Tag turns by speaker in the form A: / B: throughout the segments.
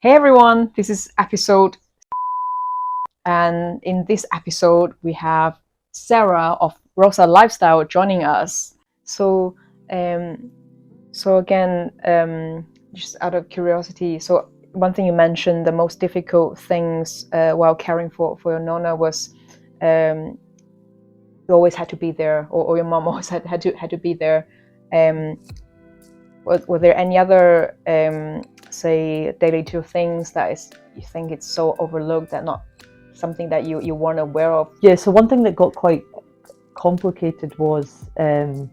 A: Hey everyone, this is episode, and in this episode we have Sarah of RosaLifestyle joining us. So, again, just out of curiosity, so one thing you mentioned, the most difficult things while caring for your nonna was you always had to be there, or your mom always had to be there. Were there any other say daily two things that is you think it's so overlooked that not something that you weren't aware of?
B: Yeah, so one thing that got quite complicated was so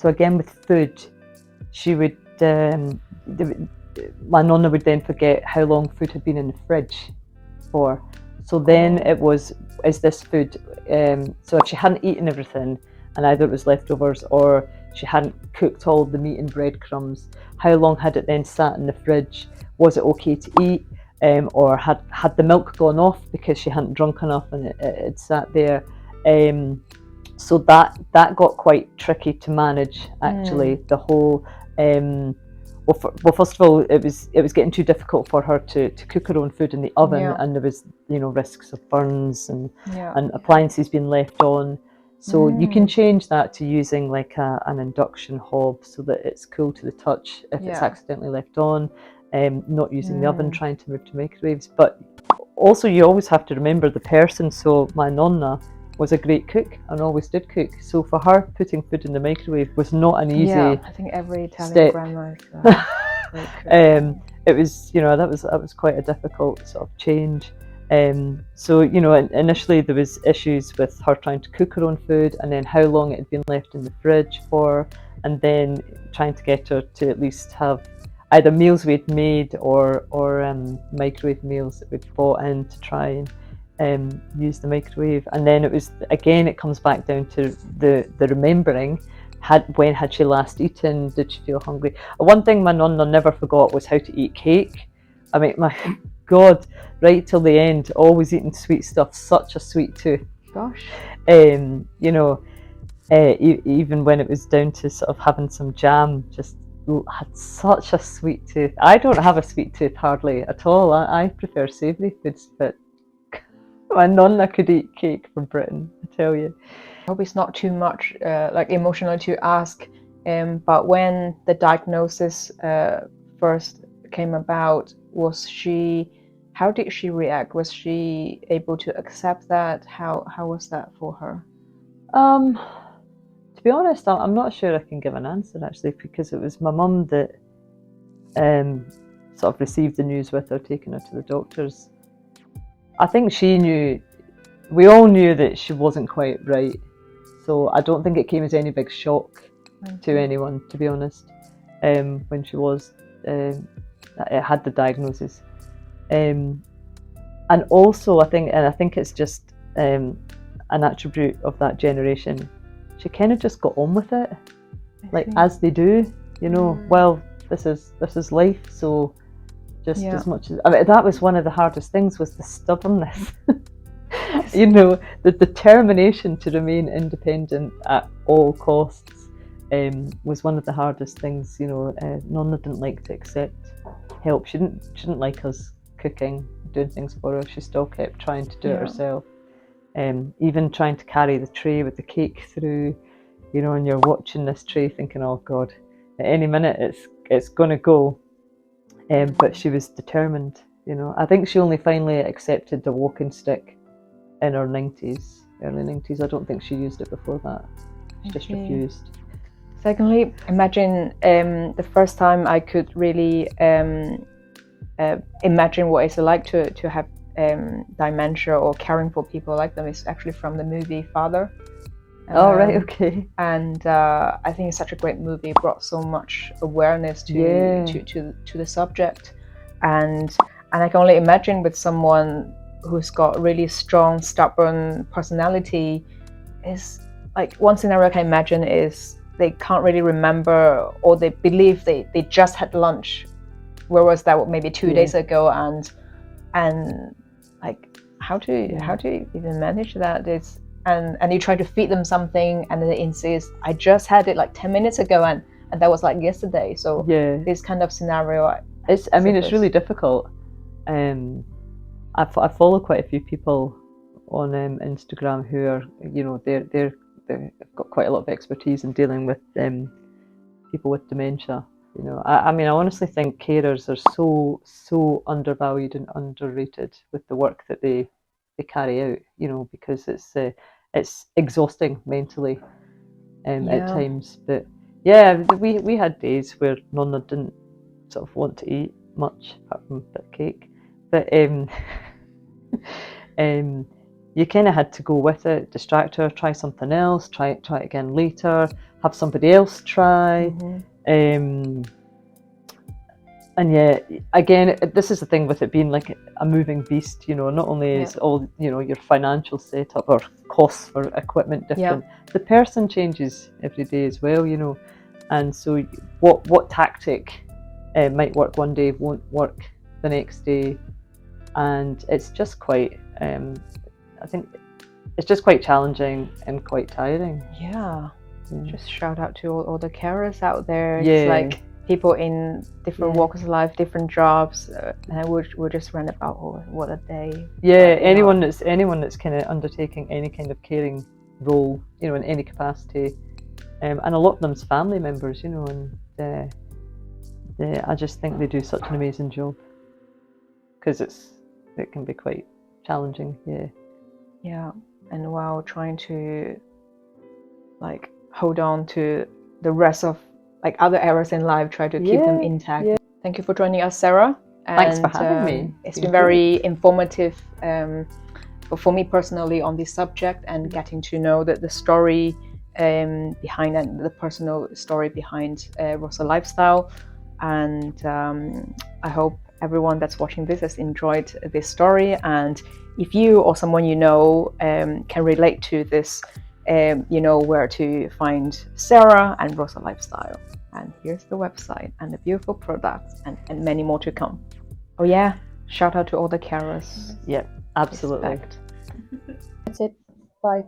B: again with food, she would my nonna would then forget how long food had been in the fridge for. So then it was, is this food, so if she hadn't eaten everything and either it was leftovers or she hadn't cooked all the meat and breadcrumbs, how long had it then sat in the fridge? Was it okay to eat? Or had the milk gone off because she hadn't drunk enough and it sat there? So that got quite tricky to manage, actually. The whole well, first of all, it was getting too difficult for her to cook her own food in the oven, and there was risks of burns and appliances being left on. So you can change that to using like an induction hob so that it's cool to the touch if it's accidentally left on. Not using the oven, trying to move to microwaves. But also you always have to remember the person. So my nonna was a great cook and always did cook. So for her, putting food in the microwave was not an easy
A: I think every Italian
B: step.
A: grandma is great cook.
B: It was, that was quite a difficult sort of change. So initially there was issues with her trying to cook her own food, and then how long it had been left in the fridge for, and then trying to get her to at least have either meals we'd made or microwave meals that we'd bought in to try and use the microwave. And then it comes back down to the remembering. When had she last eaten? Did she feel hungry? One thing my nonna never forgot was how to eat cake. I mean, my God, right till the end, always eating sweet stuff, such a sweet tooth.
A: Gosh.
B: Even when it was down to sort of having some jam, just had such a sweet tooth. I don't have a sweet tooth hardly at all. I prefer savoury foods, but my nonna could eat cake from Britain, I tell you.
A: I hope it's not too much like emotional to ask, but when the diagnosis first came about, how did she react? Was she able to accept that? How was that for her?
B: To be honest, I'm not sure I can give an answer, actually, because it was my mum that sort of received the news with her, taking her to the doctors. I think she knew, we all knew that she wasn't quite right. So I don't think it came as any big shock to anyone, to be honest, when she had the diagnosis. And also I think it's just an attribute of that generation. She kind of just got on with it, as they do, well, this is life, so just as much as, that was one of the hardest things, was the stubbornness. The determination to remain independent at all costs was one of the hardest things. Nonna didn't like to accept help. She didn't like us cooking, doing things for her. She still kept trying to do it herself. Even trying to carry the tray with the cake through, and you're watching this tray thinking, oh God, at any minute it's going to go. But she was determined. I think she only finally accepted the walking stick in her early 90s. I don't think she used it before that. She just refused.
A: Secondly, imagine the first time I could really imagine what it's like to have dementia or caring for people like them is actually from the movie Father.
B: Right, okay.
A: And I think it's such a great movie. It brought so much awareness to the subject, and I can only imagine with someone who's got really strong, stubborn personality, is like one scenario I can imagine is they can't really remember, or they believe they just had lunch, whereas that was maybe 2 days ago, and like how do you even manage that? And you try to feed them something and then they insist, I just had it like 10 minutes ago and that was like yesterday. So this kind of scenario,
B: it's really difficult. I follow quite a few people on Instagram who are, you know, they've got quite a lot of expertise in dealing with people with dementia. You know, I mean, I honestly think carers are so undervalued and underrated with the work that they carry out. You know, because it's exhausting mentally at times. But yeah, we had days where Nonna didn't sort of want to eat much apart from a bit of cake, but you kind of had to go with it, distract her, try something else, try it again later, have somebody else try. And yeah, again, this is the thing with it being like a moving beast, you know, not only is all, you know, your financial setup or costs for equipment different, the person changes every day as well, you know, and so what tactic might work one day won't work the next day, and it's just quite, I think it's just quite challenging and quite tiring.
A: Yeah. Just shout out to all the carers out there. It's like people in different walks of life, different jobs, and we'll just rant about what a day.
B: Anyone that's kind of undertaking any kind of caring role, you know, in any capacity, and a lot of them's family members, you know, and I just think they do such an amazing job because it can be quite challenging.
A: Yeah, and while trying to like hold on to the rest of like other areas in life, try to keep them intact. Thank you for joining us, Sarah.
B: Thanks for having me.
A: It's been very informative for me personally on this subject, and getting to know the story behind and the personal story behind RosaLifestyle. And I hope everyone that's watching this has enjoyed this story. And if you or someone you know can relate to this, you know where to find Sarah and RosaLifestyle. And here's the website and the beautiful products and many more to come. Oh yeah, shout out to all the carers.
B: Yeah, absolutely.
A: That's it. Bye.